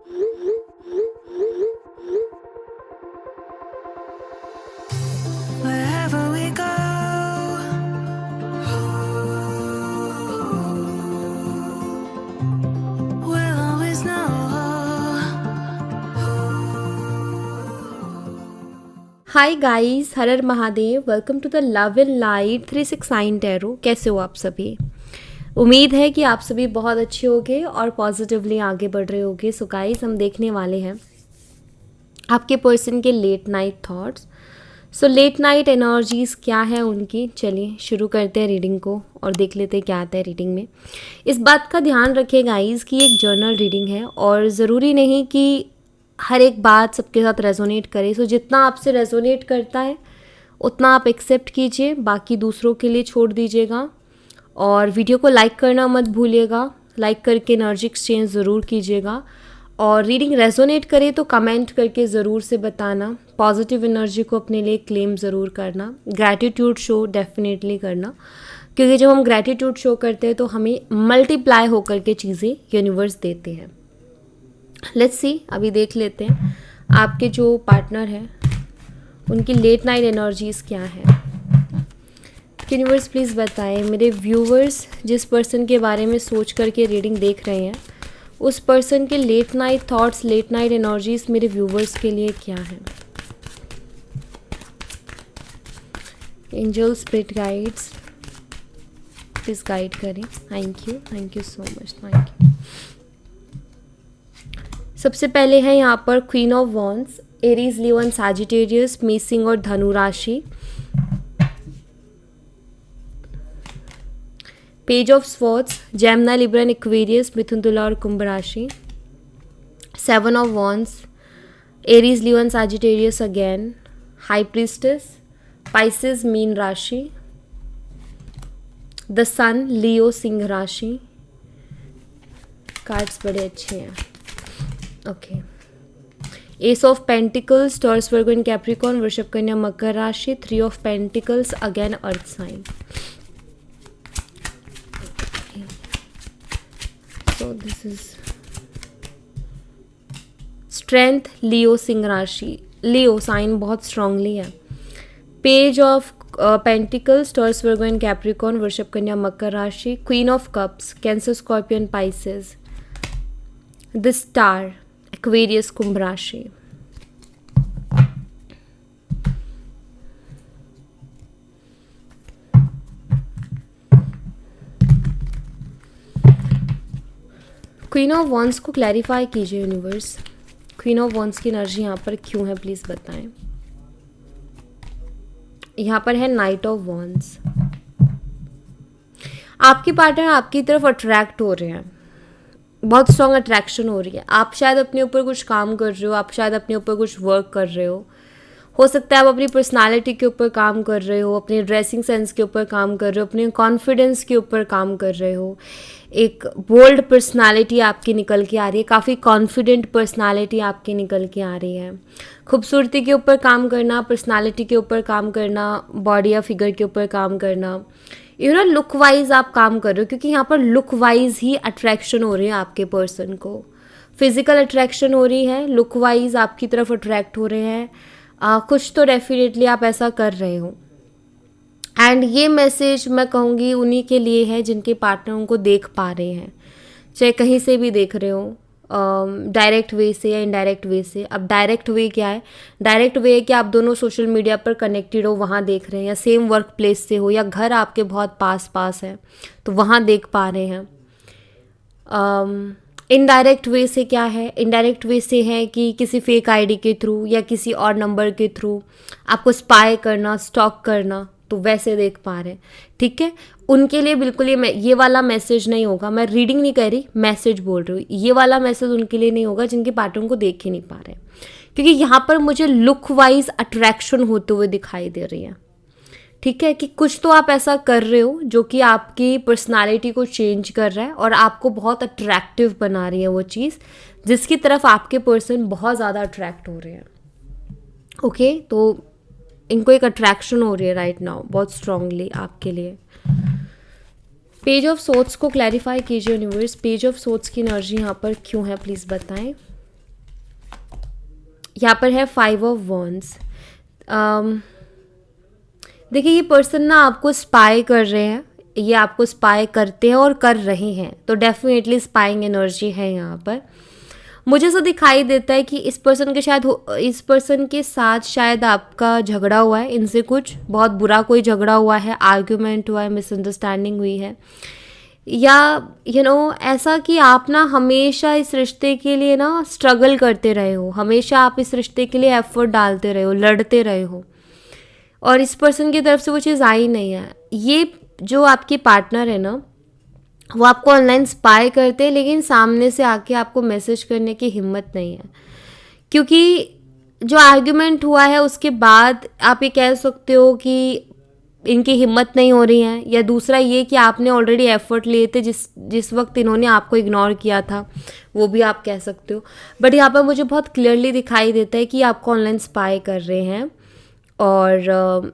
Wherever we go, we'll always know. Hi guys, हर हर Mahadev. Welcome to the love and light 369 tarot. कैसे हो आप सभी? उम्मीद है कि आप सभी बहुत अच्छे होगे और पॉजिटिवली आगे बढ़ रहे होगे। सो गाइस, हम देखने वाले हैं आपके पर्सन के late night thoughts. So late night energies क्या है उनकी। चलिए शुरू करते हैं रीडिंग को और देख लेते हैं क्या आता है रीडिंग में। इस बात का ध्यान रखें गाइस कि एक जर्नल रीडिंग है और ज़रूरी नहीं कि हर एक बात सबके साथ रेजोनेट करे। सो जितना आपसे रेजोनेट करता है उतना आप एक्सेप्ट कीजिए, बाकी दूसरों के लिए छोड़ दीजिएगा। और वीडियो को लाइक करना मत भूलिएगा, लाइक करके एनर्जी एक्सचेंज ज़रूर कीजिएगा। और रीडिंग रेजोनेट करे तो कमेंट करके ज़रूर से बताना। पॉजिटिव एनर्जी को अपने लिए क्लेम ज़रूर करना। ग्रैटिट्यूड शो डेफिनेटली करना, क्योंकि जब हम ग्रैटिट्यूड शो करते हैं तो हमें मल्टीप्लाई होकर के चीज़ें यूनिवर्स देते हैं। लेट्स सी, अभी देख लेते हैं आपके जो पार्टनर हैं उनकी लेट नाइट एनर्जीज़ क्या है। यूनिवर्स प्लीज़ बताएं मेरे व्यूवर्स जिस पर्सन के बारे में सोच करके रीडिंग देख रहे हैं, उस पर्सन के late night thoughts, late night energies मेरे व्यूवर्स के लिए क्या है। Angel spirit guides please guide करें। Thank you so much, thank you. सबसे पहले है यहाँ पर queen of wands, Aries, Leo and Sagittarius, मेष और धनु राशि। Page of swords, Gemini, Libra and Aquarius, मिथुन, तुला और कुंभ राशि। 7 of wands, Aries, Leo and Sagittarius again, high priestess, Pisces, मीन राशि। द सन, लियो, सिंह राशि। कार्ड्स बड़े अच्छे हैं। Okay. Ace of pentacles, Taurus, Virgo and Capricorn, वृषभ, कन्या, मकर राशि। 3 of pentacles again earth sign. So this is strength, Leo, सिंह राशि। लियो साइन बहुत स्ट्रांगली है। Page of pentacles, Taurus, Virgo and Capricorn, वृषभ, कन्या, मकर राशि। Queen of cups, Cancer, scorpion, Pisces. The star, Aquarius, कुंभ राशि। क्वीन ऑफ वॉन्ड्स को क्लैरिफाई कीजिए यूनिवर्स। क्वीन ऑफ वॉन्ड्स की एनर्जी यहाँ पर क्यों है प्लीज़ बताएं। यहाँ पर है नाइट ऑफ वॉन्ड्स। आपके पार्टनर आपकी तरफ अट्रैक्ट हो रहे हैं, बहुत स्ट्रॉन्ग अट्रैक्शन हो रही है। आप शायद अपने ऊपर कुछ काम कर रहे हो, आप शायद अपने ऊपर कुछ वर्क कर रहे हो सकता है आप अपनी पर्सनालिटी के ऊपर काम कर रहे हो, अपने ड्रेसिंग सेंस के ऊपर काम कर रहे हो, अपने कॉन्फिडेंस के ऊपर काम कर रहे हो। एक बोल्ड पर्सनालिटी आपकी निकल के आ रही है, काफ़ी कॉन्फिडेंट पर्सनालिटी आपकी निकल के आ रही है। खूबसूरती के ऊपर काम करना, पर्सनालिटी के ऊपर काम करना, बॉडी या फिगर के ऊपर काम करना, लुक वाइज आप काम कर रहे हो, क्योंकि यहाँ पर लुक वाइज ही अट्रैक्शन हो रही है आपके पर्सन को। फिजिकल अट्रैक्शन हो रही है, लुक वाइज आपकी तरफ अट्रैक्ट हो रहे हैं। कुछ तो डेफिनेटली आप ऐसा कर रहे हो। एंड ये मैसेज मैं कहूँगी उन्हीं के लिए है जिनके पार्टनर उनको देख पा रहे हैं, चाहे कहीं से भी देख रहे हो, डायरेक्ट वे से या इनडायरेक्ट वे से। अब डायरेक्ट वे क्या है? डायरेक्ट वे है कि आप दोनों सोशल मीडिया पर कनेक्टेड हो, वहाँ देख रहे हैं, या सेम वर्क प्लेस से हो, या घर आपके बहुत पास है तो वहाँ देख पा रहे हैं। इनडायरेक्ट वे से क्या है? इनडायरेक्ट वे से है कि किसी फेक आईडी के थ्रू या किसी और नंबर के थ्रू आपको स्पाई करना, स्टॉक करना, तो वैसे देख पा रहे हैं। ठीक है, उनके लिए बिल्कुल ये वाला मैसेज नहीं होगा। मैं रीडिंग नहीं कर रही, मैसेज बोल रही हूँ। ये वाला मैसेज उनके लिए नहीं होगा जिनके पार्टनर को देख ही नहीं पा रहे, क्योंकि यहाँ पर मुझे लुक वाइज अट्रैक्शन होते हुए दिखाई दे रही है। ठीक है, कि कुछ तो आप ऐसा कर रहे हो जो कि आपकी पर्सनालिटी को चेंज कर रहा है और आपको बहुत अट्रैक्टिव बना रही है वो चीज़, जिसकी तरफ आपके पर्सन बहुत ज़्यादा अट्रैक्ट हो रहे हैं। ओके, तो इनको एक अट्रैक्शन हो रही है राइट नाउ बहुत स्ट्रांगली आपके लिए। पेज ऑफ सोर्ड्स को क्लैरिफाई कीजिए यूनिवर्स। पेज ऑफ सोर्ड्स की एनर्जी यहाँ पर क्यों है प्लीज़ बताएं। यहाँ पर है 5 ऑफ वॉन्ड्स। देखिए ये पर्सन ना आपको स्पाई कर रहे हैं, ये आपको स्पाई करते हैं और कर रहे हैं, तो डेफिनेटली स्पाइंग एनर्जी है यहाँ पर। मुझे ऐसा दिखाई देता है कि इस पर्सन के साथ शायद आपका झगड़ा हुआ है, इनसे कुछ बहुत बुरा कोई झगड़ा हुआ है, आर्ग्यूमेंट हुआ है, मिसअंडरस्टैंडिंग हुई है, या ऐसा कि आप ना हमेशा इस रिश्ते के लिए ना स्ट्रगल करते रहे हो, हमेशा आप इस रिश्ते के लिए एफर्ट डालते रहे हो, लड़ते रहे हो, और इस पर्सन की तरफ से वो चीज़ आई नहीं है। ये जो आपके पार्टनर है ना, वो आपको ऑनलाइन स्पाई करते हैं, लेकिन सामने से आके आपको मैसेज करने की हिम्मत नहीं है, क्योंकि जो आर्ग्यूमेंट हुआ है उसके बाद आप ये कह सकते हो कि इनकी हिम्मत नहीं हो रही है, या दूसरा ये कि आपने ऑलरेडी एफर्ट लिए थे जिस वक्त इन्होंने आपको इग्नोर किया था, वो भी आप कह सकते हो। बट यहाँ पर मुझे बहुत क्लियरली दिखाई देता है कि आपको ऑनलाइन स्पाई कर रहे हैं, और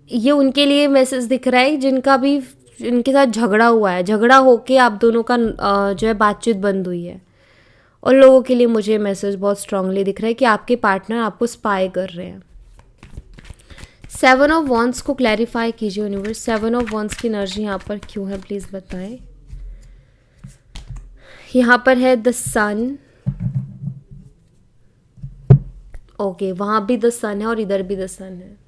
ये उनके लिए मैसेज दिख रहा है जिनका भी इनके साथ झगड़ा हुआ है, झगड़ा होके आप दोनों का जो है बातचीत बंद हुई है। और लोगों के लिए मुझे मैसेज बहुत स्ट्रांगली दिख रहा है कि आपके पार्टनर आपको स्पाई कर रहे हैं। 7 ऑफ वॉन्ड्स को क्लैरिफाई कीजिए यूनिवर्स, 7 ऑफ वॉन्ड्स की एनर्जी यहाँ पर क्यों है, प्लीज़ बताएं। यहाँ पर है द सन, ओके, वहाँ भी द सन है और इधर भी द सन है।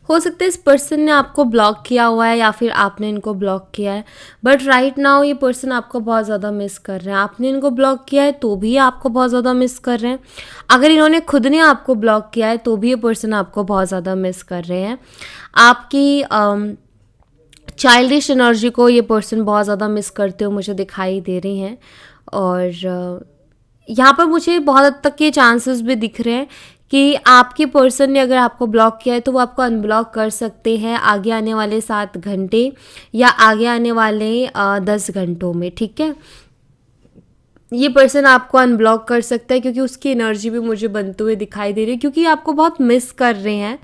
हो सकता है इस पर्सन ने आपको ब्लॉक किया हुआ है या फिर आपने इनको ब्लॉक किया है, बट राइट नाउ ये पर्सन आपको बहुत ज़्यादा मिस कर रहे हैं। आपने इनको ब्लॉक किया है तो भी आपको बहुत ज़्यादा मिस कर रहे हैं, अगर इन्होंने खुद ने आपको ब्लॉक किया है तो भी ये पर्सन आपको बहुत ज़्यादा मिस कर रहे हैं। आपकी चाइल्डिश एनर्जी को ये पर्सन बहुत ज़्यादा मिस करते हुए मुझे दिखाई दे रही हैं, और यहाँ पर मुझे बहुत हद तक ये चांसेस भी दिख रहे हैं कि आपके पर्सन ने अगर आपको ब्लॉक किया है तो वो आपको अनब्लॉक कर सकते हैं आगे आने वाले 7 घंटे या आगे आने वाले 10 घंटों में, ठीक है। ये पर्सन आपको अनब्लॉक कर सकता है क्योंकि उसकी एनर्जी भी मुझे बनते हुए दिखाई दे रही है, क्योंकि आपको बहुत मिस कर रहे हैं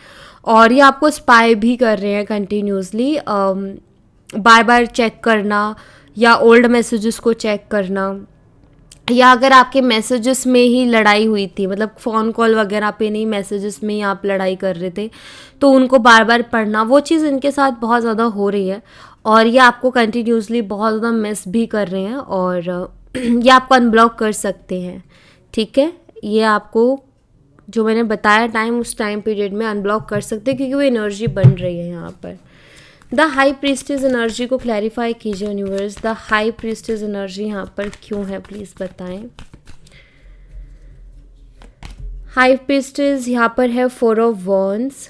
और ये आपको स्पाई भी कर रहे हैं कंटिन्यूसली, बार बार चेक करना या ओल्ड मैसेजेस को चेक करना, या अगर आपके मैसेजेस में ही लड़ाई हुई थी, मतलब फ़ोन कॉल वगैरह पे नहीं, मैसेजेस में ही आप लड़ाई कर रहे थे, तो उनको बार बार पढ़ना, वो चीज़ इनके साथ बहुत ज़्यादा हो रही है और ये आपको कंटिन्यूसली बहुत ज़्यादा मिस भी कर रहे हैं, और ये आपको अनब्लॉक कर सकते हैं, ठीक है। ये आपको जो मैंने बताया टाइम, उस टाइम पीरियड में अनब्लॉक कर सकते हैं क्योंकि वो एनर्जी बन रही है यहाँ पर। द हाई प्रीस्टेस एनर्जी को क्लैरिफाई कीजिए universe, the high priestess energy यहाँ पर क्यों है, प्लीज़ बताएं। हाई प्रीस्टेस यहाँ पर है 4 ऑफ वॉन्ड्स।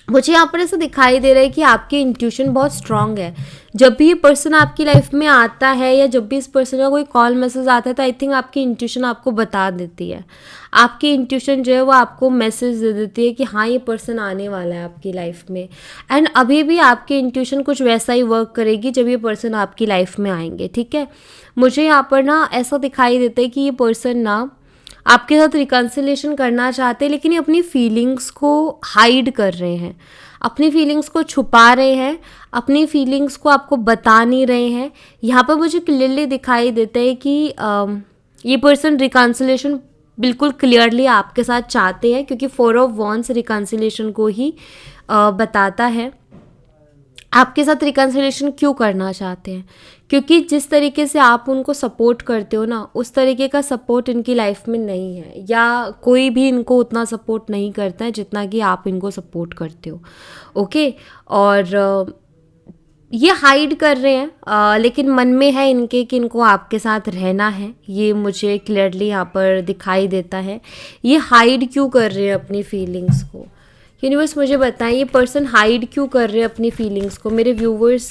मुझे यहाँ पर ऐसा दिखाई दे रहा है कि आपकी इंट्यूशन बहुत स्ट्रांग है। जब भी ये पर्सन आपकी लाइफ में आता है या जब भी इस पर्सन का कोई कॉल मैसेज आता है तो आई थिंक आपकी इंट्यूशन आपको बता देती है, आपकी इंट्यूशन जो है वो आपको मैसेज दे देती है कि हाँ ये पर्सन आने वाला है आपकी लाइफ में। एंड अभी भी आपकी इंट्यूशन कुछ वैसा ही वर्क करेगी जब ये पर्सन आपकी लाइफ में आएंगे, ठीक है। मुझे यहाँ पर ना ऐसा दिखाई देता है कि ये पर्सन ना आपके साथ रिकन्सिलेशन करना चाहते हैं, लेकिन ये अपनी फीलिंग्स को हाइड कर रहे हैं, अपनी फीलिंग्स को छुपा रहे हैं, अपनी फीलिंग्स को आपको बता नहीं रहे हैं। यहाँ पर मुझे क्लियरली दिखाई देता है कि ये पर्सन रिकन्सिलेशन बिल्कुल क्लियरली आपके साथ चाहते हैं, क्योंकि 4 ऑफ वॉन्ड्स रिकन्सिलेशन को ही बताता है। आपके साथ रिकन्सिलेशन क्यों करना चाहते हैं, क्योंकि जिस तरीके से आप उनको सपोर्ट करते हो ना, उस तरीके का सपोर्ट इनकी लाइफ में नहीं है, या कोई भी इनको उतना सपोर्ट नहीं करता है जितना कि आप इनको सपोर्ट करते हो, ओके। और ये हाइड कर रहे हैं, लेकिन मन में है इनके कि इनको आपके साथ रहना है, ये मुझे क्लियरली यहाँ पर दिखाई देता है। ये हाइड क्यों कर रहे हैं अपनी फीलिंग्स को, यूनिवर्स मुझे बताएं, ये पर्सन हाइड क्यों कर रहे हैं अपनी फीलिंग्स को। मेरे व्यूवर्स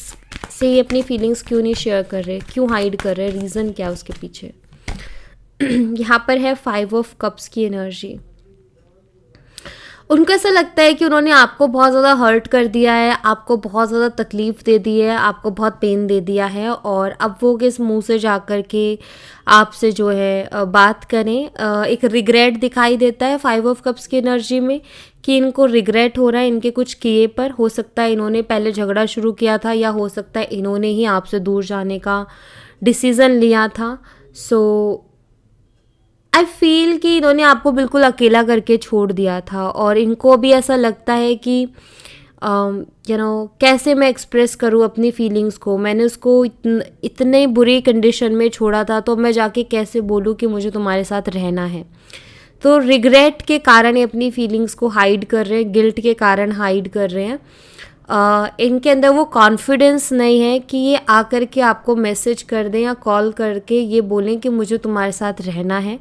से ये अपनी फीलिंग्स क्यों नहीं शेयर कर रहे, क्यों हाइड कर रहे हैं, रीज़न क्या है उसके पीछे। यहाँ पर है 5 ऑफ कप्स की एनर्जी। उनको ऐसा लगता है कि उन्होंने आपको बहुत ज़्यादा हर्ट कर दिया है, आपको बहुत ज़्यादा तकलीफ़ दे दी है, आपको बहुत पेन दे दिया है, और अब वो किस मुंह से जा कर के आपसे जो है बात करें। एक रिग्रेट दिखाई देता है 5 ऑफ कप्स की एनर्जी में, कि इनको रिग्रेट हो रहा है इनके कुछ किए पर। हो सकता है इन्होंने पहले झगड़ा शुरू किया था, या हो सकता है इन्होंने ही आपसे दूर जाने का डिसीज़न लिया था। सो आई फील कि इन्होंने आपको बिल्कुल अकेला करके छोड़ दिया था और इनको भी ऐसा लगता है कि कैसे मैं एक्सप्रेस करूँ अपनी फीलिंग्स को, मैंने उसको इतने बुरी कंडीशन में छोड़ा था, तो मैं जाके कैसे बोलूँ कि मुझे तुम्हारे साथ रहना है। तो रिग्रेट के कारण ये अपनी फीलिंग्स को हाइड कर रहे हैं, गिल्ट के कारण हाइड कर रहे हैं। इनके अंदर वो कॉन्फिडेंस नहीं है कि ये आकर के आपको मैसेज कर दें या कॉल करके ये बोलें कि मुझे तुम्हारे साथ रहना है।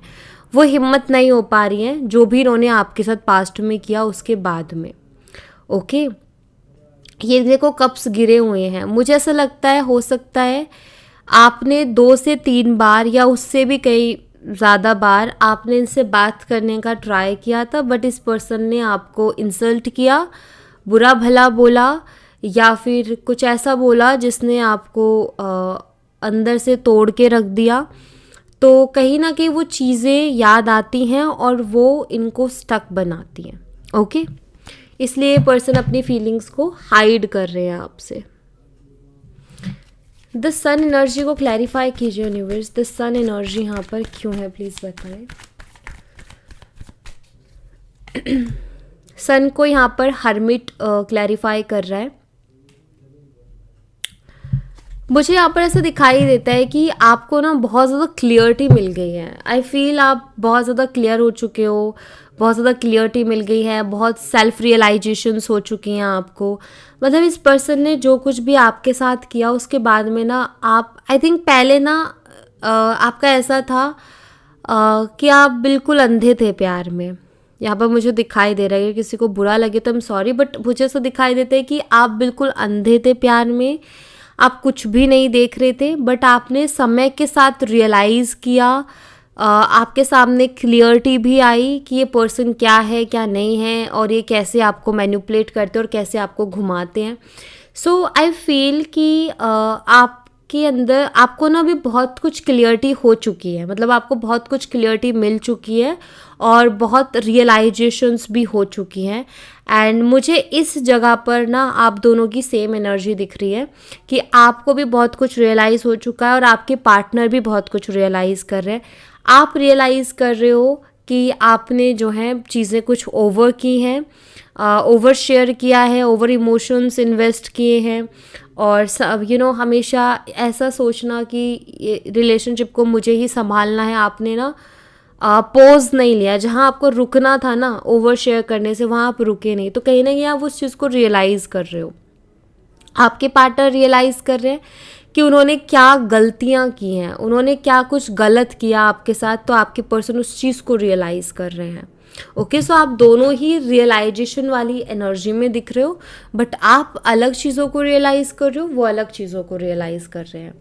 वो हिम्मत नहीं हो पा रही है, जो भी इन्होंने आपके साथ पास्ट में किया उसके बाद में। ओके, ये देखो कप्स गिरे हुए हैं। मुझे ऐसा लगता है, हो सकता है आपने 2 से 3 बार या उससे भी कई ज़्यादा बार आपने इनसे बात करने का ट्राई किया था, बट इस पर्सन ने आपको इंसल्ट किया, बुरा भला बोला या फिर कुछ ऐसा बोला जिसने आपको अंदर से तोड़ के रख दिया। तो कहीं ना कहीं वो चीज़ें याद आती हैं और वो इनको स्टक बनाती हैं। ओके, इसलिए पर्सन अपनी फीलिंग्स को हाइड कर रहे हैं आपसे। द सन एनर्जी को क्लैरिफाई कीजिए यूनिवर्स, द सन एनर्जी यहाँ पर क्यों है, प्लीज़ बताएं। सन को यहाँ पर हर्मिट क्लैरिफाई कर रहा है। मुझे यहाँ पर ऐसा दिखाई देता है कि आपको ना बहुत ज़्यादा क्लियरिटी मिल गई है। आई फील आप बहुत ज़्यादा क्लियर हो चुके हो, बहुत ज़्यादा क्लियरिटी मिल गई है, बहुत सेल्फ रियलाइजेशंस हो चुकी हैं आपको। मतलब इस पर्सन ने जो कुछ भी आपके साथ किया उसके बाद में ना आप, आई थिंक पहले ना आपका ऐसा था कि आप बिल्कुल अंधे थे प्यार में। यहाँ पर मुझे दिखाई दे रहा है, किसी को बुरा लगे तो आई एम सॉरी, बट मुझे ऐसा दिखाई देता है कि आप बिल्कुल अंधे थे प्यार में, आप कुछ भी नहीं देख रहे थे, बट आपने समय के साथ रियलाइज़ किया, आपके सामने क्लियरिटी भी आई कि ये पर्सन क्या है क्या नहीं है और ये कैसे आपको मैनिपुलेट करते हैं और कैसे आपको घुमाते हैं। सो आई फील कि आपके अंदर आपको ना भी बहुत कुछ क्लियरिटी हो चुकी है, मतलब आपको बहुत कुछ क्लियरिटी मिल चुकी है और बहुत रियलाइजेशंस भी हो चुकी हैं। एंड मुझे इस जगह पर ना आप दोनों की सेम एनर्जी दिख रही है कि आपको भी बहुत कुछ रियलाइज़ हो चुका है और आपके पार्टनर भी बहुत कुछ रियलाइज़ कर रहे हैं। आप रियलाइज़ कर रहे हो कि आपने जो है चीज़ें कुछ ओवर की हैं, ओवर शेयर किया है, ओवर इमोशंस इन्वेस्ट किए हैं और सब हमेशा ऐसा सोचना कि रिलेशनशिप को मुझे ही संभालना है। आपने ना पॉज नहीं लिया, जहाँ आपको रुकना था ना ओवर शेयर करने से, वहाँ आप रुके नहीं। तो कहीं ना कहीं आप उस चीज़ को रियलाइज़ कर रहे हो, आपके पार्टनर रियलाइज़ कर रहे हैं कि उन्होंने क्या गलतियाँ की हैं, उन्होंने क्या कुछ गलत किया आपके साथ, तो आपके पर्सन उस चीज़ को रियलाइज़ कर रहे हैं। ओके, सो आप दोनों ही रियलाइजेशन वाली एनर्जी में दिख रहे हो, बट आप अलग चीज़ों को रियलाइज़ कर रहे हो, वो अलग चीज़ों को रियलाइज़ कर रहे हैं।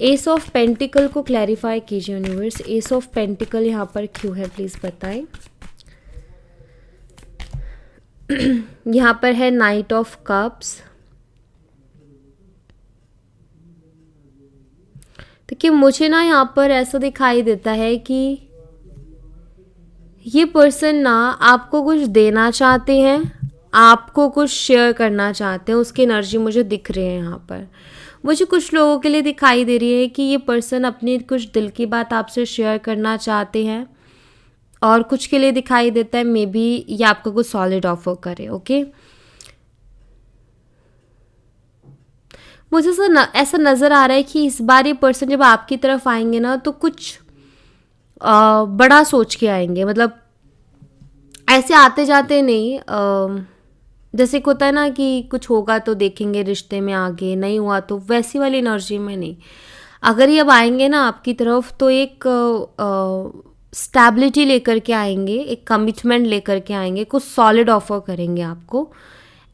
एस ऑफ पेंटिकल को क्लैरिफाई कीजिए यूनिवर्स, एस ऑफ पेंटिकल यहाँ पर क्यों है, प्लीज़ बताएं। यहाँ पर है नाइट ऑफ कप्स। देखिए मुझे ना यहाँ पर ऐसा दिखाई देता है कि ये पर्सन ना आपको कुछ देना चाहते हैं, आपको कुछ शेयर करना चाहते हैं, उसकी एनर्जी मुझे दिख रही है यहाँ पर। मुझे कुछ लोगों के लिए दिखाई दे रही है कि ये पर्सन अपनी कुछ दिल की बात आपसे शेयर करना चाहते हैं और कुछ के लिए दिखाई देता है मे बी ये आपको कुछ सॉलिड ऑफर करे। ओके, मुझे ऐसा नज़र आ रहा है कि इस बार ये पर्सन जब आपकी तरफ आएंगे ना तो कुछ बड़ा सोच के आएंगे, मतलब ऐसे आते जाते नहीं। जैसे कि होता है ना कि कुछ होगा तो देखेंगे रिश्ते में आगे, नहीं हुआ तो, वैसी वाली एनर्जी में नहीं। अगर ये अब आएंगे ना आपकी तरफ तो एक स्टैबिलिटी लेकर के आएंगे, एक कमिटमेंट लेकर के आएंगे, कुछ सॉलिड ऑफर करेंगे आपको,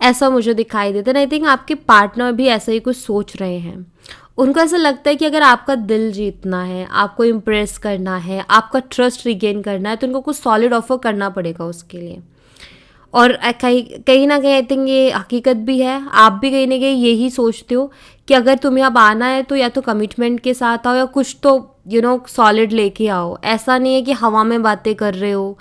ऐसा मुझे दिखाई देता है। आई थिंक आपके पार्टनर भी ऐसा ही कुछ सोच रहे हैं। उनको ऐसा लगता है कि अगर आपका दिल जीतना है, आपको इम्प्रेस करना है, आपका ट्रस्ट रिगेन करना है, तो उनको कुछ सॉलिड ऑफर करना पड़ेगा उसके लिए। और कहीं ना कहीं आई थिंक ये हकीकत भी है, आप भी कहीं ना कहीं यही सोचते हो कि अगर तुम्हें अब आना है तो या तो कमिटमेंट के साथ आओ या कुछ तो सॉलिड लेके आओ। ऐसा नहीं है कि हवा में बातें कर रहे हो,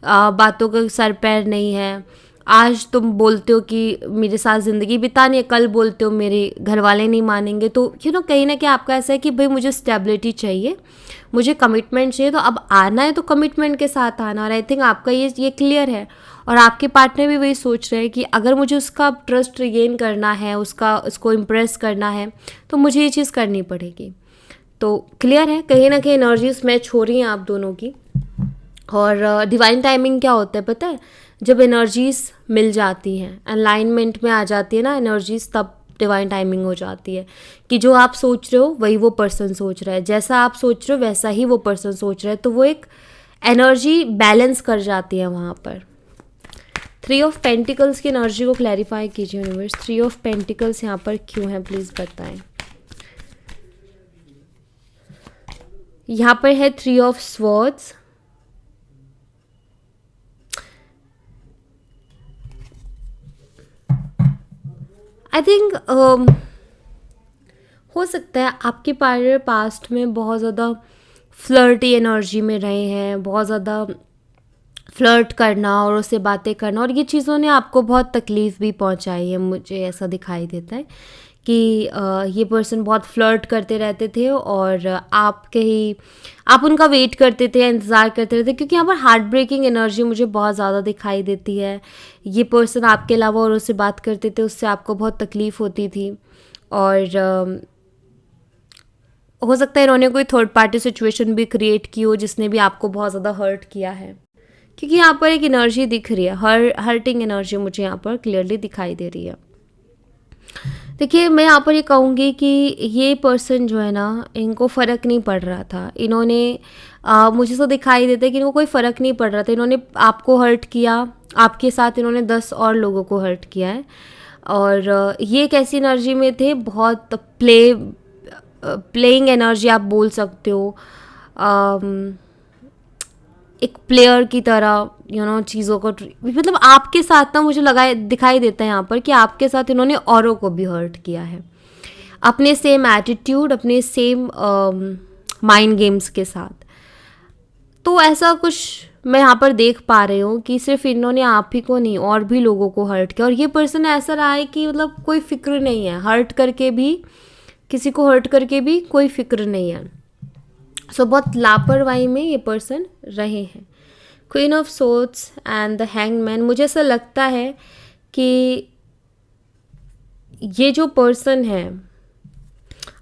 बातों का सर पैर नहीं है, आज तुम बोलते हो कि मेरे साथ ज़िंदगी बितानी है, कल बोलते हो मेरे घर वाले नहीं मानेंगे। तो कहीं ना कहीं आपका ऐसा है कि भाई मुझे स्टेबिलिटी चाहिए, मुझे कमिटमेंट चाहिए, तो अब आना है तो कमिटमेंट के साथ आना। और आई थिंक आपका ये क्लियर है, और आपके पार्टनर भी वही सोच रहे हैं कि अगर मुझे उसका ट्रस्ट रिगेन करना है, उसको इम्प्रेस करना है, तो मुझे ये चीज़ करनी पड़ेगी। तो क्लियर है, कहीं ना कहीं एनर्जीज मैच हो रही हैं आप दोनों की। और डिवाइन टाइमिंग क्या होता है पता है? जब एनर्जीज मिल जाती हैं, अलाइनमेंट में आ जाती है ना एनर्जीज, तब डिवाइन टाइमिंग हो जाती है कि जो आप सोच रहे हो वही वो पर्सन सोच रहा है, जैसा आप सोच रहे हो वैसा ही वो पर्सन सोच रहा है। तो वो एक एनर्जी बैलेंस कर जाती है वहाँ पर। 3 ऑफ पेंटिकल्स की एनर्जी को क्लैरिफाई कीजिए यूनिवर्स। 3 ऑफ पेंटिकल्स यहाँ पर क्यों है प्लीज़ बताएं। यहाँ पर है 3 ऑफ स्वॉर्ड्स। आई थिंक हो सकता है आपके पार्टनर पास्ट में बहुत ज़्यादा फ्लर्टी एनर्जी में रहे हैं, बहुत ज़्यादा फ्लर्ट करना और उससे बातें करना, और ये चीज़ों ने आपको बहुत तकलीफ़ भी पहुंचाई है। मुझे ऐसा दिखाई देता है कि ये पर्सन बहुत फ्लर्ट करते रहते थे और आप उनका वेट करते थे, इंतज़ार करते रहते, क्योंकि यहाँ पर हार्ट ब्रेकिंग एनर्जी मुझे बहुत ज़्यादा दिखाई देती है। ये पर्सन आपके अलावा और उससे बात करते थे, उससे आपको बहुत तकलीफ़ होती थी। और हो सकता है इन्होंने कोई थर्ड पार्टी सिचुएशन भी क्रिएट की हो जिसने भी आपको बहुत ज़्यादा हर्ट किया है, क्योंकि यहाँ पर एक एनर्जी दिख रही है, हर्टिंग एनर्जी मुझे यहाँ पर क्लियरली दिखाई दे रही है। देखिए, मैं यहाँ पर ये कहूँगी कि ये पर्सन जो है ना, इनको फ़र्क नहीं पड़ रहा था। इन्होंने मुझे तो दिखाई देता है कि इनको कोई फ़र्क नहीं पड़ रहा था। इन्होंने आपको हर्ट किया, आपके साथ इन्होंने 10 और लोगों को हर्ट किया है। और ये एक ऐसी एनर्जी में थे, बहुत प्लेइंग एनर्जी आप बोल सकते हो, एक प्लेयर की तरह चीज़ों को, मतलब आपके साथ ना मुझे दिखाई देता है यहाँ पर कि आपके साथ इन्होंने औरों को भी हर्ट किया है, अपने सेम एटीट्यूड, अपने सेम माइंड गेम्स के साथ। तो ऐसा कुछ मैं यहाँ पर देख पा रही हूँ कि सिर्फ इन्होंने आप ही को नहीं और भी लोगों को हर्ट किया। और ये पर्सन ऐसा रहा है कि मतलब कोई फिक्र नहीं है, हर्ट करके भी, किसी को हर्ट करके भी कोई फिक्र नहीं है। सो बहुत लापरवाही में ये पर्सन रहे हैं। Queen of swords and the hangman, मुझे ऐसा लगता है कि ये जो पर्सन है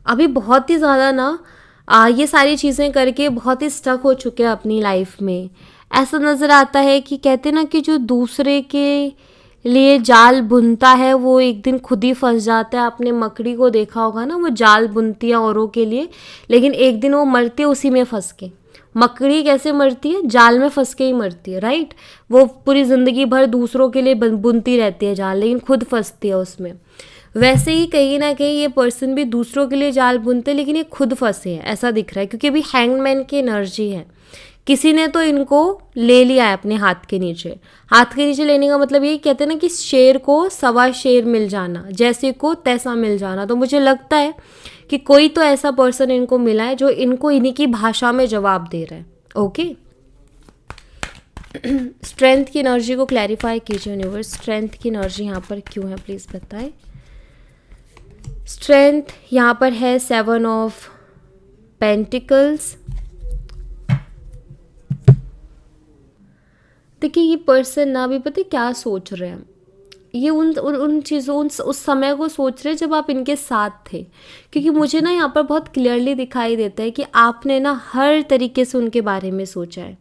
अभी बहुत ही ज़्यादा ना ये सारी चीज़ें करके बहुत ही स्टक हो चुके हैं अपनी लाइफ में। ऐसा नज़र आता है कि कहते ना कि जो दूसरे के लिए जाल बुनता है वो एक दिन खुद ही फंस जाता है। आपने मकड़ी को देखा होगा ना, वो जाल बुनती है औरों के लिए, लेकिन एक दिन वो मरती है उसी में फंस के। मकड़ी कैसे मरती है? जाल में फंस के ही मरती है, राइट। वो पूरी ज़िंदगी भर दूसरों के लिए बुनती रहती है जाल, लेकिन खुद फंसती है उसमें। वैसे ही कहीं ना कहीं ये पर्सन भी दूसरों के लिए जाल बुनते हैं, लेकिन ये खुद फंसे हैं, ऐसा दिख रहा है। क्योंकि अभी हैंगमैन की एनर्जी है, किसी ने तो इनको ले लिया है अपने हाथ के नीचे। हाथ के नीचे लेने का मतलब ये कहते हैं ना कि शेर को सवा शेर मिल जाना, जैसे को तैसा मिल जाना। तो मुझे लगता है कि कोई तो ऐसा पर्सन इनको मिला है जो इनको इन्हीं की भाषा में जवाब दे रहा है। ओके, स्ट्रेंथ की एनर्जी को क्लैरिफाई कीजिए यूनिवर्स। स्ट्रेंथ की एनर्जी यहाँ पर क्यों है प्लीज़ बताएं। स्ट्रेंथ यहाँ पर है 7 ऑफ पेंटिकल्स। देखिए, ये पर्सन ना अभी पता है क्या सोच रहे हैं, ये उन चीज़ों उस समय को सोच रहे हैं जब आप इनके साथ थे। क्योंकि मुझे ना यहाँ पर बहुत क्लियरली दिखाई देता है कि आपने ना हर तरीके से उनके बारे में सोचा है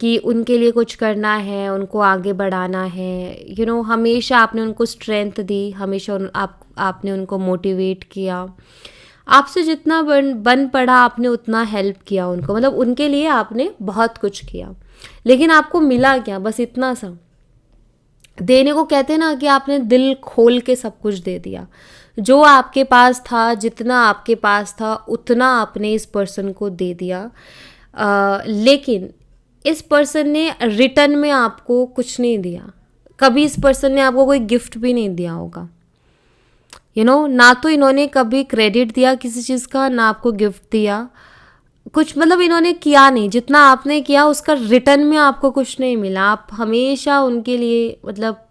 कि उनके लिए कुछ करना है, उनको आगे बढ़ाना है। हमेशा आपने उनको स्ट्रेंथ दी, हमेशा आपने उनको मोटिवेट किया। आपसे जितना बन पड़ा आपने उतना हेल्प किया उनको, मतलब उनके लिए आपने बहुत कुछ किया। लेकिन आपको मिला क्या? बस इतना सा देने को कहते हैं ना कि आपने दिल खोल के सब कुछ दे दिया। जो आपके पास था, जितना आपके पास था उतना आपने इस पर्सन को दे दिया। लेकिन इस पर्सन ने रिटर्न में आपको कुछ नहीं दिया। कभी इस पर्सन ने आपको कोई गिफ्ट भी नहीं दिया होगा। ना तो इन्होंने कभी क्रेडिट दिया किसी चीज़ का, ना आपको गिफ्ट दिया कुछ, मतलब इन्होंने किया नहीं। जितना आपने किया उसका रिटर्न में आपको कुछ नहीं मिला। आप हमेशा उनके लिए मतलब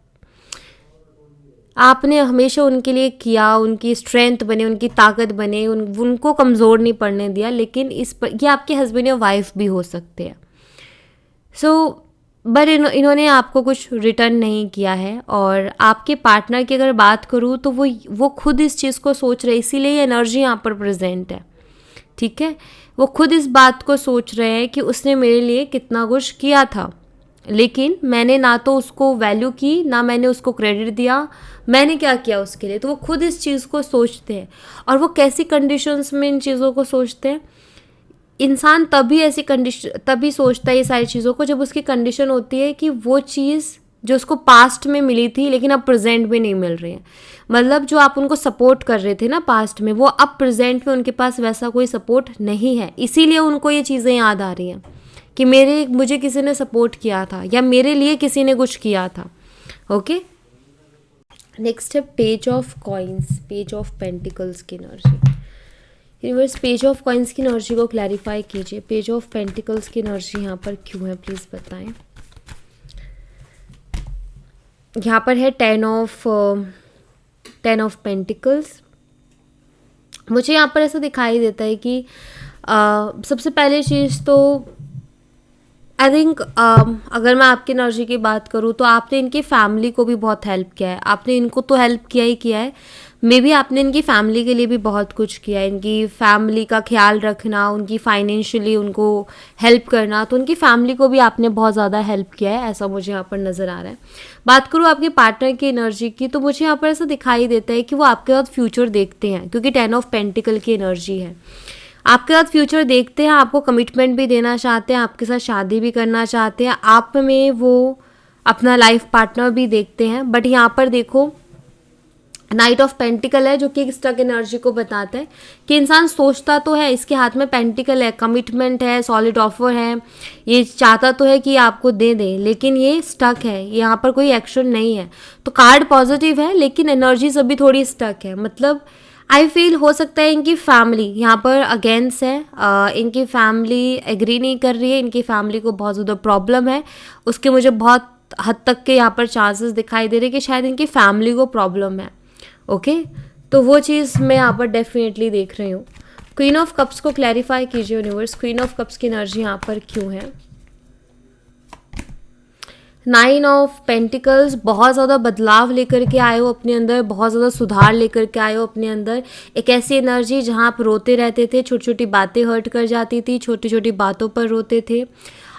आपने हमेशा उनके लिए किया, उनकी स्ट्रेंथ बने, उनकी ताकत बने, उनको कमज़ोर नहीं पड़ने दिया। लेकिन इस पर ये आपके हस्बैंड या वाइफ भी हो सकते हैं। सो बट इन्होंने आपको कुछ रिटर्न नहीं किया है। और आपके पार्टनर की अगर बात करूँ तो वो खुद इस चीज़ को सोच रहे, इसीलिए ये एनर्जी यहाँ पर प्रेजेंट है, ठीक है। वो खुद इस बात को सोच रहे हैं कि उसने मेरे लिए कितना कुछ किया था, लेकिन मैंने ना तो उसको वैल्यू की, ना मैंने उसको क्रेडिट दिया, मैंने क्या किया उसके लिए। तो वो खुद इस चीज़ को सोचते हैं। और वो कैसी कंडीशंस में इन चीज़ों को सोचते हैं, इंसान तभी सोचता है ये सारी चीज़ों को जब उसकी कंडीशन होती है कि वो चीज़ जो उसको पास्ट में मिली थी लेकिन अब प्रेजेंट में नहीं मिल रही है। मतलब जो आप उनको सपोर्ट कर रहे थे ना पास्ट में, वो अब प्रेजेंट में उनके पास वैसा कोई सपोर्ट नहीं है। इसीलिए उनको ये चीज़ें याद आ रही हैं कि मुझे किसी ने सपोर्ट किया था या मेरे लिए किसी ने कुछ किया था। ओके, नेक्स्ट है page of coins, page of pentacles की energy. Universe page of coins की एनर्जी को क्लैरिफाई कीजिए। पेज ऑफ पेंटिकल्स की एनर्जी यहाँ पर क्यों है, प्लीज़ बताएं। यहाँ पर है टेन ऑफ पेंटिकल्स। मुझे यहाँ पर ऐसा दिखाई देता है कि सबसे पहले चीज़ तो आई थिंक अगर मैं आपकी एनर्जी की बात करूँ तो आपने इनकी फैमिली को भी बहुत हेल्प किया है। आपने इनको तो हेल्प किया ही किया है, मे बी आपने इनकी फैमिली के लिए भी बहुत कुछ किया है। इनकी फैमिली का ख्याल रखना, उनकी फाइनेंशियली उनको हेल्प करना, तो उनकी फैमिली को भी आपने बहुत ज़्यादा हेल्प किया है, ऐसा मुझे यहाँ पर नज़र आ रहा है। बात करूँ आपके पार्टनर की एनर्जी की, तो मुझे यहाँ पर ऐसा दिखाई देता है कि वो आपके साथ फ्यूचर देखते हैं, क्योंकि 10 ऑफ पेंटिकल की एनर्जी है। आपके साथ फ्यूचर देखते हैं, आपको कमिटमेंट भी देना चाहते हैं, आपके साथ शादी भी करना चाहते हैं, आप में वो अपना लाइफ पार्टनर भी देखते हैं। बट यहाँ पर देखो नाइट ऑफ पेंटिकल है, जो कि एक स्टक एनर्जी को बताता है कि इंसान सोचता तो है, इसके हाथ में पेंटिकल है, कमिटमेंट है, सॉलिड ऑफर है, ये चाहता तो है कि आपको दे दे, लेकिन ये स्टक है, यहाँ पर कोई एक्शन नहीं है। तो कार्ड पॉजिटिव है लेकिन एनर्जी सभी थोड़ी स्टक है। मतलब आई फील हो सकता है इनकी फैमिली यहाँ पर अगेंस्ट है, इनकी फैमिली एग्री नहीं कर रही है, इनकी फैमिली को बहुत ज़्यादा प्रॉब्लम है। उसके मुझे बहुत हद तक के यहाँ पर चांसेस दिखाई दे रहे हैं कि शायद इनकी फैमिली को प्रॉब्लम है। ओके, तो वो चीज़ मैं यहाँ पर डेफिनेटली देख रही हूँ। क्वीन ऑफ कप्स को क्लैरिफाई कीजिए यूनिवर्स, क्वीन ऑफ कप्स की एनर्जी यहाँ पर क्यों है। 9 ऑफ पेंटिकल्स, बहुत ज़्यादा बदलाव लेकर के आए हो अपने अंदर, बहुत ज़्यादा सुधार लेकर के आए हो अपने अंदर। एक ऐसी एनर्जी जहाँ आप रोते रहते थे, छोटी छोटी बातें हर्ट कर जाती थी, छोटी छोटी बातों पर रोते थे।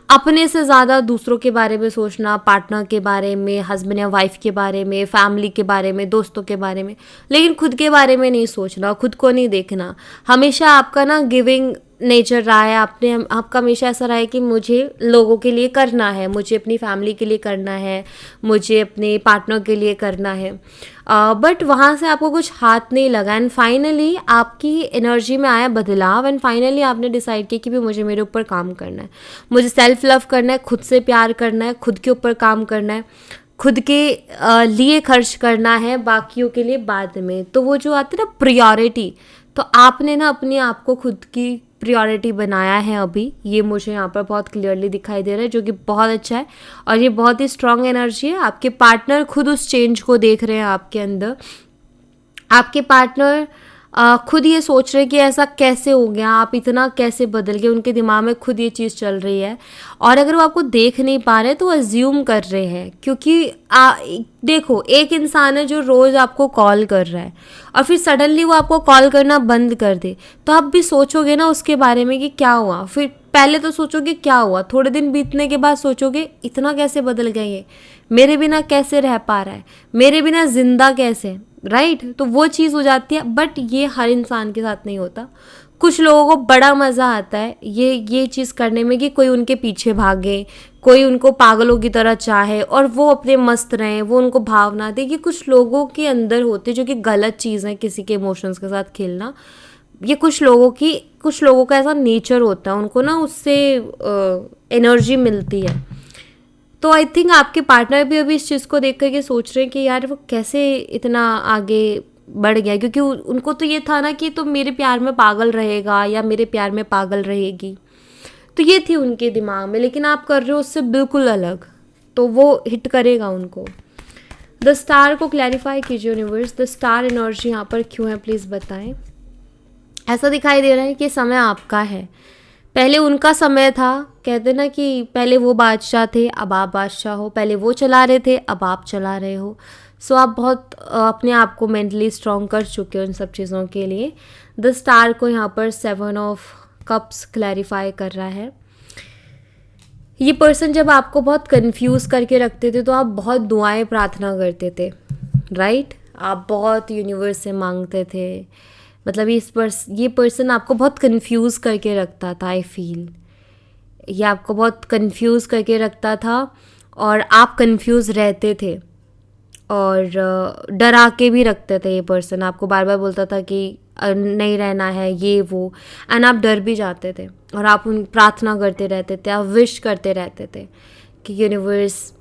अपने से ज़्यादा दूसरों के बारे में सोचना, पार्टनर के बारे में, हस्बैंड या वाइफ के बारे में, फैमिली के बारे में, दोस्तों के बारे में, लेकिन खुद के बारे में नहीं सोचना, खुद को नहीं देखना। हमेशा आपका ना गिविंग नेचर रहा है, आपका हमेशा ऐसा रहा है कि मुझे लोगों के लिए करना है, मुझे अपनी फैमिली के लिए करना है, मुझे अपने पार्टनर के लिए करना है। बट वहाँ से आपको कुछ हाथ नहीं लगा एंड फाइनली आपकी एनर्जी में आया बदलाव एंड फाइनली आपने डिसाइड किया कि भी मुझे मेरे ऊपर काम करना है, मुझे सेल्फ लव करना है, खुद से प्यार करना है, खुद के ऊपर काम करना है, खुद के लिए खर्च करना है, बाकियों के लिए बाद में। तो वो जो आती है ना प्रायोरिटी, तो आपने ना अपने आप को खुद की प्रायोरिटी बनाया है अभी, ये मुझे यहाँ पर बहुत क्लियरली दिखाई दे रहा है, जो कि बहुत अच्छा है और ये बहुत ही स्ट्रॉन्ग एनर्जी है। आपके पार्टनर खुद उस चेंज को देख रहे हैं आपके अंदर। आपके पार्टनर खुद ये सोच रहे कि ऐसा कैसे हो गया, आप इतना कैसे बदल गए, उनके दिमाग में खुद ये चीज़ चल रही है। और अगर वो आपको देख नहीं पा रहे तो अज्यूम कर रहे हैं, क्योंकि देखो एक इंसान है जो रोज़ आपको कॉल कर रहा है और फिर सडनली वो आपको कॉल करना बंद कर दे, तो आप भी सोचोगे ना उसके बारे में कि क्या हुआ। फिर पहले तो सोचोगे क्या हुआ, थोड़े दिन बीतने के बाद सोचोगे इतना कैसे बदल गए, ये मेरे बिना कैसे रह पा रहा है, मेरे बिना जिंदा कैसे, राइट। तो वो चीज़ हो जाती है। बट ये हर इंसान के साथ नहीं होता। कुछ लोगों को बड़ा मज़ा आता है ये चीज़ करने में कि कोई उनके पीछे भागे, कोई उनको पागलों की तरह चाहे और वो अपने मस्त रहें, वो उनको भावना दे। कि कुछ लोगों के अंदर होते जो कि गलत चीज़ है किसी के इमोशंस के साथ खेलना। ये कुछ लोगों का ऐसा नेचर होता है, उनको ना उससे एनर्जी मिलती है। तो आई थिंक आपके पार्टनर भी अभी इस चीज़ को देख करके सोच रहे हैं कि यार वो कैसे इतना आगे बढ़ गया, क्योंकि उनको तो ये था ना कि तो मेरे प्यार में पागल रहेगा या मेरे प्यार में पागल रहेगी, तो ये थी उनके दिमाग में। लेकिन आप कर रहे हो उससे बिल्कुल अलग, तो वो हिट करेगा उनको। द स्टार को क्लैरिफाई कीजिए यूनिवर्स, द स्टार एनर्जी यहाँ पर क्यों है प्लीज़ बताएं। ऐसा दिखाई दे रहा है कि समय आपका है, पहले उनका समय था। कहते ना कि पहले वो बादशाह थे अब आप बादशाह हो, पहले वो चला रहे थे अब आप चला रहे हो। सो आप बहुत अपने आप को मेंटली स्ट्रॉन्ग कर चुके हो इन सब चीज़ों के लिए। द स्टार को यहाँ पर 7 ऑफ कप्स क्लैरिफाई कर रहा है। ये पर्सन जब आपको बहुत कंफ्यूज करके रखते थे तो आप बहुत दुआएं प्रार्थना करते थे, राइट। आप बहुत यूनिवर्स से मांगते थे, मतलब ये पर्सन आपको बहुत कंफ्यूज करके रखता था। आई फील ये आपको बहुत कंफ्यूज करके रखता था और आप कंफ्यूज रहते थे और डरा के भी रखते थे। ये पर्सन आपको बार बार बोलता था कि नहीं रहना है ये वो, एंड आप डर भी जाते थे और आप उन प्रार्थना करते रहते थे, आप विश करते रहते थे कि यूनिवर्स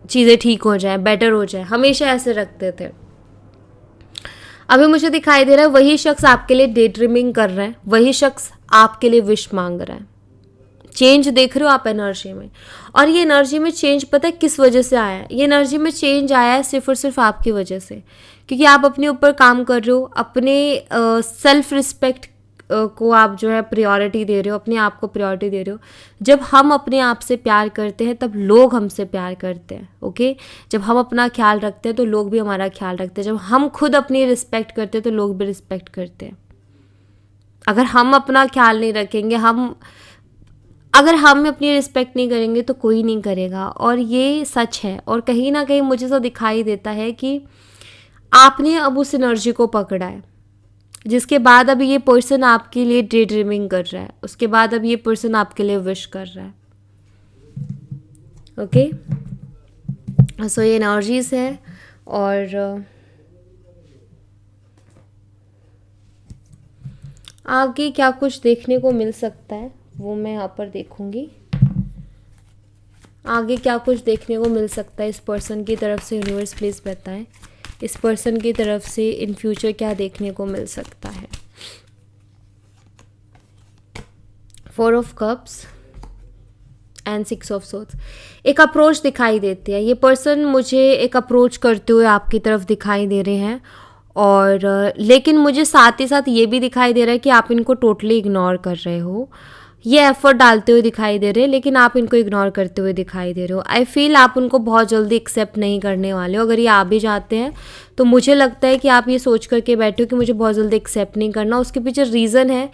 चीज़ें ठीक हो जाए, बेटर हो जाए, हमेशा ऐसे रखते थे। अभी मुझे दिखाई दे रहा है वही शख्स आपके लिए डे ड्रीमिंग कर रहा है, वही शख्स आपके लिए विश मांग रहा है। चेंज देख रहे हो आप एनर्जी में, और ये एनर्जी में चेंज पता है किस वजह से आया है। ये एनर्जी में चेंज आया है सिर्फ और सिर्फ आपकी वजह से, क्योंकि आप अपने ऊपर काम कर रहे हो, अपने सेल्फ रिस्पेक्ट को आप जो है प्रायोरिटी दे रहे हो, अपने आप को प्रायोरिटी दे रहे हो। जब हम अपने आप से प्यार करते हैं तब लोग हमसे प्यार करते हैं, ओके। जब हम अपना ख्याल रखते हैं तो लोग भी हमारा ख्याल रखते हैं। जब हम खुद अपनी रिस्पेक्ट करते हैं तो लोग भी रिस्पेक्ट करते हैं। अगर हम अपना ख्याल नहीं रखेंगे, अगर हम अपनी रिस्पेक्ट नहीं करेंगे तो कोई नहीं करेगा, और ये सच है। और कहीं ना कहीं मुझे तो दिखाई देता है कि आपने अब उस एनर्जी को पकड़ा है, जिसके बाद अब ये पर्सन आपके लिए डे ड्रीमिंग कर रहा है, उसके बाद अब ये पर्सन आपके लिए विश कर रहा है, ओके। सो ये एनर्जीज है, और आगे क्या कुछ देखने को मिल सकता है वो मैं यहाँ पर देखूंगी। आगे क्या कुछ देखने को मिल सकता है इस पर्सन की तरफ से, यूनिवर्स प्लीज़ बताएं। इस पर्सन की तरफ से इन फ्यूचर क्या देखने को मिल सकता है। 4 of cups and 6 of swords. एक अप्रोच दिखाई देती है। ये पर्सन मुझे एक अप्रोच करते हुए आपकी तरफ दिखाई दे रहे हैं, और लेकिन मुझे साथ ही साथ ये भी दिखाई दे रहा है कि आप इनको टोटली इग्नोर कर रहे हो। ये एफर्ट डालते हुए दिखाई दे रहे हैं लेकिन आप इनको इग्नोर करते हुए दिखाई दे रहे हो। आई फील आप उनको बहुत जल्दी एक्सेप्ट नहीं करने वाले हो। अगर ये आ भी जाते हैं तो मुझे लगता है कि आप ये सोच करके बैठे हो कि मुझे बहुत जल्दी एक्सेप्ट नहीं करना। उसके पीछे रीज़न है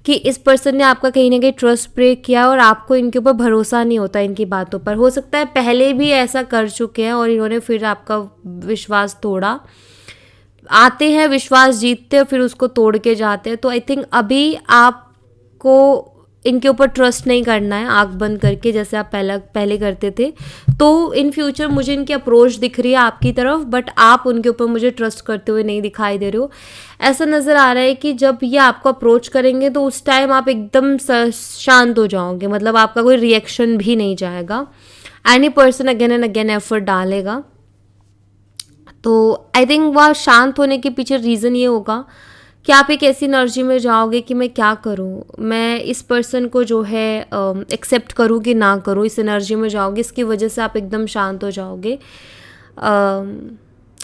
कि इस पर्सन ने आपका कहीं ना कहीं ट्रस्ट ब्रेक किया और आपको इनके ऊपर भरोसा नहीं होता इनकी बातों पर। हो सकता है पहले भी ऐसा कर चुके हैं और इन्होंने फिर आपका विश्वास तोड़ा। आते हैं, विश्वास जीतते हैं, फिर उसको तोड़ के जाते हैं। तो आई थिंक अभी आपको इनके ऊपर ट्रस्ट नहीं करना है आंख बंद करके, जैसे आप पहले करते थे। तो इन फ्यूचर मुझे इनकी अप्रोच दिख रही है आपकी तरफ, बट आप उनके ऊपर मुझे ट्रस्ट करते हुए नहीं दिखाई दे रहे हो। ऐसा नज़र आ रहा है कि जब ये आपको अप्रोच करेंगे तो उस टाइम आप एकदम शांत हो जाओगे, मतलब आपका कोई रिएक्शन भी नहीं जाएगा। Any person again and again effort डालेगा। तो आई थिंक वह शांत होने के पीछे रीज़न ये होगा कि आप एक ऐसी एनर्जी में जाओगे कि मैं क्या करूं, मैं इस पर्सन को जो है एक्सेप्ट करूं कि ना करूं, इस एनर्जी में जाओगे। इसकी वजह से आप एकदम शांत हो जाओगे।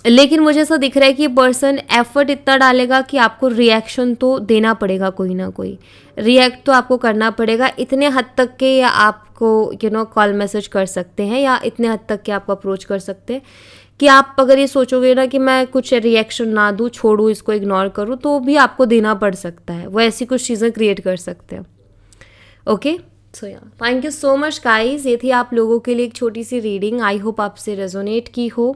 लेकिन मुझे ऐसा दिख रहा है कि ये पर्सन एफर्ट इतना डालेगा कि आपको रिएक्शन तो देना पड़ेगा, कोई ना कोई रिएक्ट तो आपको करना पड़ेगा। इतने हद तक के या आपको कॉल मैसेज कर सकते हैं, या इतने हद तक के आपको अप्रोच कर सकते हैं कि आप अगर ये सोचोगे ना कि मैं कुछ रिएक्शन ना दूँ, छोड़ूँ, इसको इग्नोर करूँ, तो भी आपको देना पड़ सकता है। वो ऐसी कुछ चीज़ें क्रिएट कर सकते हैं, ओके। सो या thank you so much guys. ये थी आप लोगों के लिए एक छोटी सी रीडिंग। आई होप आपसे रेजोनेट की हो,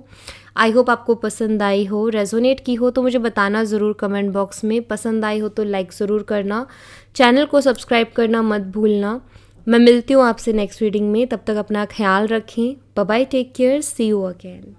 आई होप आपको पसंद आई हो। रेजोनेट की हो तो मुझे बताना ज़रूर कमेंट बॉक्स में। पसंद आई हो तो लाइक ज़रूर करना, चैनल को सब्सक्राइब करना मत भूलना। मैं मिलती हूँ आपसे नेक्स्ट रीडिंग में, तब तक अपना ख्याल रखें। Bye bye, take care, see you again.